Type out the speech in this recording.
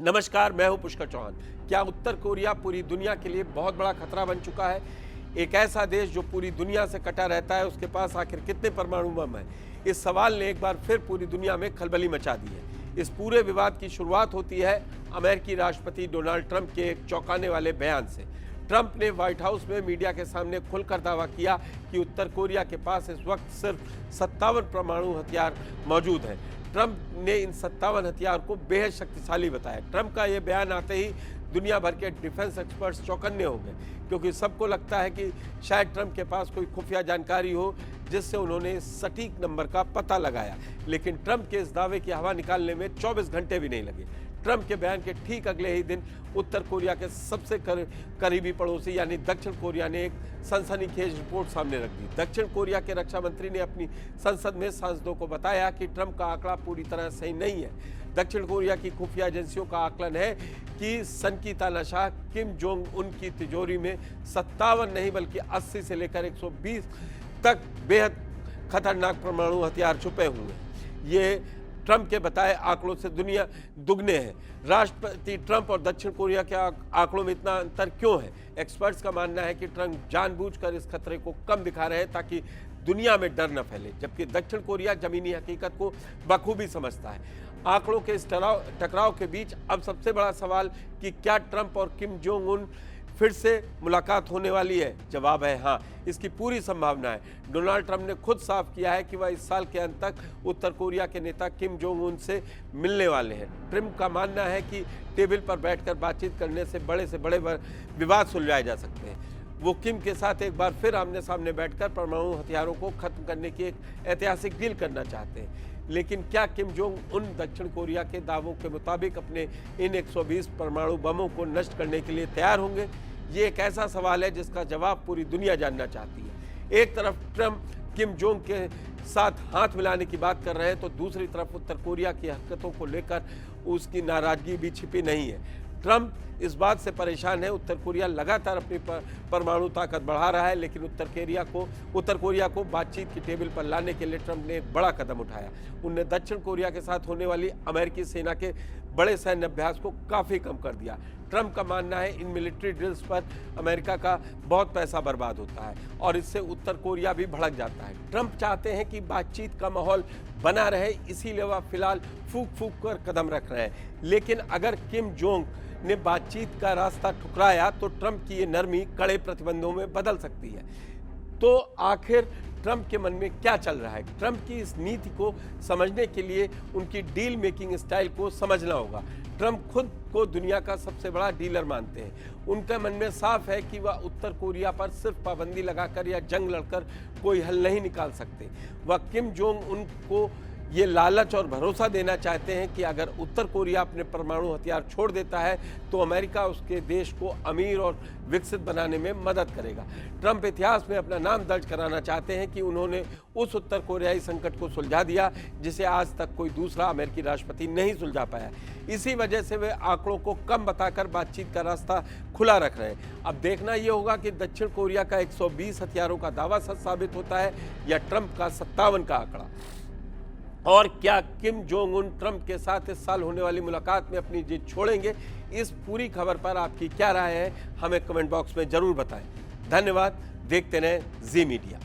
नमस्कार, मैं हूं पुष्कर चौहान। क्या उत्तर कोरिया पूरी दुनिया के लिए बहुत बड़ा खतरा बन चुका है? एक ऐसा देश जो पूरी दुनिया से कटा रहता है, उसके पास आखिर कितने परमाणु बम हैं? इस सवाल ने एक बार फिर पूरी दुनिया में खलबली मचा दी है। इस पूरे विवाद की शुरुआत होती है अमेरिकी राष्ट्रपति डोनाल्ड ट्रंप के एक चौंकाने वाले बयान से। ट्रंप ने व्हाइट हाउस में मीडिया के सामने खुलकर दावा किया कि उत्तर कोरिया के पास इस वक्त सिर्फ 57 परमाणु हथियार मौजूद हैं। ट्रंप ने इन 57 हथियार को बेहद शक्तिशाली बताया। ट्रंप का यह बयान आते ही दुनिया भर के डिफेंस एक्सपर्ट्स चौकन्ने हो गए, क्योंकि सबको लगता है कि शायद ट्रंप के पास कोई खुफिया जानकारी हो जिससे उन्होंने सटीक नंबर का पता लगाया। लेकिन ट्रंप के इस दावे की हवा निकालने में 24 घंटे भी नहीं लगे। ट्रंप के बयान के ठीक अगले ही दिन उत्तर कोरिया के सबसे करीबी पड़ोसी यानी दक्षिण कोरिया ने एक सनसनीखेज रिपोर्ट सामने रख दी। दक्षिण कोरिया के रक्षा मंत्री ने अपनी संसद में सांसदों को बताया कि ट्रंप का आंकड़ा पूरी तरह सही नहीं है। दक्षिण कोरिया की खुफिया एजेंसियों का आकलन है कि सनकी तानाशाह किम जोंग उन की तिजोरी में 57 नहीं बल्कि 80 से लेकर 120 तक बेहद खतरनाक परमाणु हथियार छुपे हुए हैं। ये ट्रंप के बताए आंकड़ों से दुनिया दुगने हैं। राष्ट्रपति ट्रंप और दक्षिण कोरिया के आंकड़ों में इतना अंतर क्यों है? एक्सपर्ट्स का मानना है कि ट्रंप जानबूझकर इस खतरे को कम दिखा रहे हैं ताकि दुनिया में डर न फैले, जबकि दक्षिण कोरिया जमीनी हकीकत को बखूबी समझता है। आंकड़ों के इस टकराव के बीच अब सबसे बड़ा सवाल कि क्या ट्रंप और किम जोंग उन फिर से मुलाकात होने वाली है? जवाब है हाँ, इसकी पूरी संभावना है। डोनाल्ड ट्रंप ने खुद साफ किया है कि वह इस साल के अंत तक उत्तर कोरिया के नेता किम जोंग उन से मिलने वाले हैं। ट्रंप का मानना है कि टेबल पर बैठकर बातचीत करने से बड़े विवाद सुलझाए जा सकते हैं। वो किम के साथ एक बार फिर आमने सामने बैठकर परमाणु हथियारों को खत्म करने की एक ऐतिहासिक डील करना चाहते हैं। लेकिन क्या किम जोंग उन दक्षिण कोरिया के दावों के मुताबिक अपने इन 120 परमाणु बमों को नष्ट करने के लिए तैयार होंगे? ये एक ऐसा सवाल है जिसका जवाब पूरी दुनिया जानना चाहती है। एक तरफ ट्रंप किम जोंग के साथ हाथ मिलाने की बात कर रहे हैं, तो दूसरी तरफ उत्तर कोरिया की हरकतों को लेकर उसकी नाराजगी भी छिपी नहीं है। ट्रंप इस बात से परेशान है उत्तर कोरिया लगातार अपनी परमाणु ताकत बढ़ा रहा है, लेकिन उत्तर कोरिया को बातचीत की टेबल पर लाने के लिए ट्रंप ने एक बड़ा कदम उठाया। उनने दक्षिण कोरिया के साथ होने वाली अमेरिकी सेना के बड़े सैन्य अभ्यास को काफ़ी कम कर दिया। ट्रंप का मानना है इन मिलिट्री ड्रिल्स पर अमेरिका का बहुत पैसा बर्बाद होता है और इससे उत्तर कोरिया भी भड़क जाता है। ट्रंप चाहते हैं कि बातचीत का माहौल बना रहे, इसीलिए वह फिलहाल फूक कर कदम रख रहे हैं। लेकिन अगर किम जोंग ने बातचीत का रास्ता ठुकराया तो ट्रंप की ये नरमी कड़े प्रतिबंधों में बदल सकती है। तो आखिर ट्रंप के मन में क्या चल रहा है? ट्रंप की इस नीति को समझने के लिए उनकी डील मेकिंग स्टाइल को समझना होगा। ट्रंप खुद को दुनिया का सबसे बड़ा डीलर मानते हैं। उनके मन में साफ है कि वह उत्तर कोरिया पर सिर्फ पाबंदी लगाकर या जंग लड़कर कोई हल नहीं निकाल सकते। वह किम जोंग उनको ये लालच और भरोसा देना चाहते हैं कि अगर उत्तर कोरिया अपने परमाणु हथियार छोड़ देता है तो अमेरिका उसके देश को अमीर और विकसित बनाने में मदद करेगा। ट्रंप इतिहास में अपना नाम दर्ज कराना चाहते हैं कि उन्होंने उस उत्तर कोरियाई संकट को सुलझा दिया जिसे आज तक कोई दूसरा अमेरिकी राष्ट्रपति नहीं सुलझा पाया। इसी वजह से वे आंकड़ों को कम बताकर बातचीत का रास्ता खुला रख रहे हैं। अब देखना यह होगा कि दक्षिण कोरिया का 120 हथियारों का दावा सच साबित होता है या ट्रंप का 57 का आंकड़ा। और क्या किम जोंग उन ट्रंप के साथ इस साल होने वाली मुलाकात में अपनी जीत छोड़ेंगे? इस पूरी खबर पर आपकी क्या राय है? हमें कमेंट बॉक्स में जरूर बताएं। धन्यवाद। देखते रहें जी मीडिया।